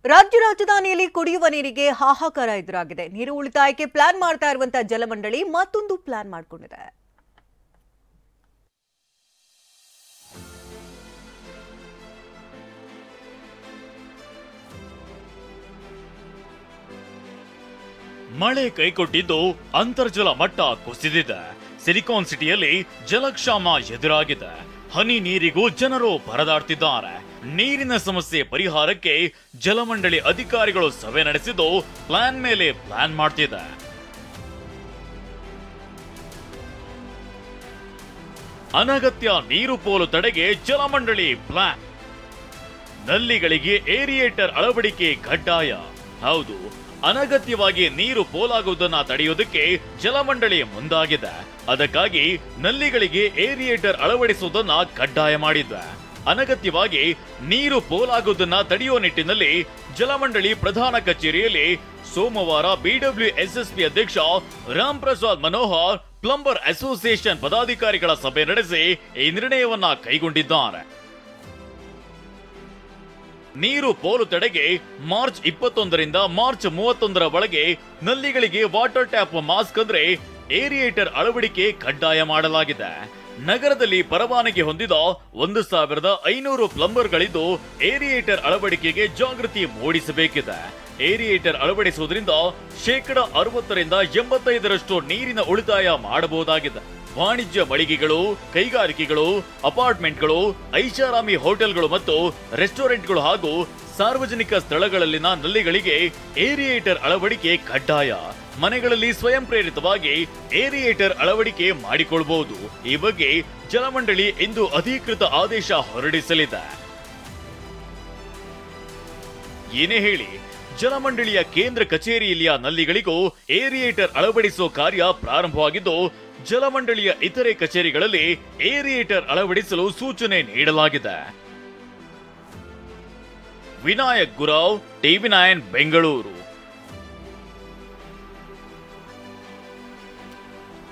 ರಾಜ್ಯ ರಾಜಧಾನಿಯಲ್ಲಿ ಕುಡಿಯುವ ನೀರಿಗೆ ಹಾಹಾಕಾರ ಎದುರಾಗಿದೆ. ನೀರು ಉಳಿತಾಯಕ್ಕೆ ಪ್ಲಾನ್ ಮಾಡ್ತಾ ಇರುವಂತಹ ಜಲಮಂಡಳಿ ಮತ್ತೊಂದು ಪ್ಲಾನ್ ಮಾಡಿಕೊಂಡಿದೆ. ಮಳೆ ಕೈಕೊಟ್ಟಿದ್ದು ಅಂತರ್ಜಲ ಮಟ್ಟ ಕುಸಿದಿದೆ. ಸಿಲಿಕಾನ್ ಸಿಟಿಯಲ್ಲಿ ಜಲಕ್ಷಾಮ ಎದುರಾಗಿದೆ. ಹನಿ ನೀರಿಗೂ ಜನರು ಪರದಾಡ್ತಿದ್ದಾರೆ. ನೀರಿನ ಸಮಸ್ಯೆ ಪರಿಹಾರಕ್ಕೆ ಜಲಮಂಡಳಿ ಅಧಿಕಾರಿಗಳು ಸಭೆ ನಡೆಸಿದ್ದು ಪ್ಲಾನ್ ಮೇಲೆ ಪ್ಲಾನ್ ಮಾಡ್ತಿದೆ. ಅನಗತ್ಯ ನೀರು ಪೋಲು ತಡೆಗೆ ಜಲಮಂಡಳಿ ಪ್ಲಾನ್. ನಲ್ಲಿಗಳಿಗೆ ಏರಿಯೇಟರ್ ಅಳವಡಿಕೆ ಕಡ್ಡಾಯ. ಹೌದು, ಅನಗತ್ಯವಾಗಿ ನೀರು ಪೋಲಾಗುವುದನ್ನ ತಡೆಯುವುದಕ್ಕೆ ಜಲಮಂಡಳಿ ಮುಂದಾಗಿದೆ. ಅದಕ್ಕಾಗಿ ನಲ್ಲಿಗಳಿಗೆ ಏರಿಯೇಟರ್ ಅಳವಡಿಸುವುದನ್ನ ಕಡ್ಡಾಯ ಮಾಡಿದೆ. ಅನಗತ್ಯವಾಗಿ ನೀರು ಪೋಲಾಗುವುದನ್ನ ತಡೆಯುವ ನಿಟ್ಟಿನಲ್ಲಿ ಜಲಮಂಡಳಿ ಪ್ರಧಾನ ಕಚೇರಿಯಲ್ಲಿ ಸೋಮವಾರ ಬಿಡಬ್ಲ್ಯೂಎಸ್ಎಸ್ಪಿ ಅಧ್ಯಕ್ಷ ರಾಮ್ ಪ್ರಸಾದ್ ಮನೋಹರ್, ಪ್ಲಂಬರ್ ಅಸೋಸಿಯೇಷನ್ ಪದಾಧಿಕಾರಿಗಳ ಸಭೆ ನಡೆಸಿ ಈ ನಿರ್ಣಯವನ್ನ ಕೈಗೊಂಡಿದ್ದಾರೆ. ನೀರು ಪೋಲು ತಡೆಗೆ ಮಾರ್ಚ್ 21ರಿಂದ ಮಾರ್ಚ್ 31ರ ಒಳಗೆ ನಲ್ಲಿಗಳಿಗೆ ವಾಟರ್ ಟ್ಯಾಪ್ ಮಾಸ್ಕ್ ಅಂದ್ರೆ ಏರಿಯೇಟರ್ ಅಳವಡಿಕೆ ಕಡ್ಡಾಯ ಮಾಡಲಾಗಿದೆ. ನಗರದಲ್ಲಿ ಪರವಾನಗಿ ಹೊಂದಿದ 1500 ಪ್ಲಂಬರ್ಗಳಿದ್ದು ಏರಿಯೇಟರ್ ಅಳವಡಿಕೆಗೆ ಜಾಗೃತಿ ಮೂಡಿಸಬೇಕಿದೆ. ಏರಿಯೇಟರ್ ಅಳವಡಿಸುವುದರಿಂದ 60% 85% ನೀರಿನ ಉಳಿತಾಯ ಮಾಡಬಹುದಾಗಿದೆ. ವಾಣಿಜ್ಯ ಮಳಿಗೆಗಳು, ಕೈಗಾರಿಕೆಗಳು, ಅಪಾರ್ಟ್ಮೆಂಟ್ಗಳು, ಐಷಾರಾಮಿ ಹೋಟೆಲ್ಗಳು ಮತ್ತು ರೆಸ್ಟೋರೆಂಟ್ಗಳು ಹಾಗೂ ಸಾರ್ವಜನಿಕ ಸ್ಥಳಗಳಲ್ಲಿನ ನಲ್ಲಿಗಳಿಗೆ ಏರಿಯೇಟರ್ ಅಳವಡಿಕೆ ಕಡ್ಡಾಯ. ಮನೆಗಳಲ್ಲಿ ಸ್ವಯಂ ಪ್ರೇರಿತವಾಗಿ ಏರಿಯೇಟರ್ ಅಳವಡಿಕೆ ಮಾಡಿಕೊಳ್ಳಬಹುದು. ಈ ಬಗ್ಗೆ ಜಲಮಂಡಳಿ ಇಂದು ಅಧಿಕೃತ ಆದೇಶ ಹೊರಡಿಸಲಿದೆ. ಏನೇ ಹೇಳಿ, ಜಲಮಂಡಳಿಯ ಕೇಂದ್ರ ಕಚೇರಿಯಲ್ಲಿಯ ನಲ್ಲಿಗಳಿಗೂ ಏರಿಯೇಟರ್ ಅಳವಡಿಸುವ ಕಾರ್ಯ ಪ್ರಾರಂಭವಾಗಿದ್ದು, ಜಲಮಂಡಳಿಯ ಇತರೆ ಕಚೇರಿಗಳಲ್ಲಿ ಏರಿಯೇಟರ್ ಅಳವಡಿಸಲು ಸೂಚನೆ ನೀಡಲಾಗಿದೆ. ವಿನಾಯಕ್ ಗುರಾವ್, ಟಿವಿ9 ಬೆಂಗಳೂರು.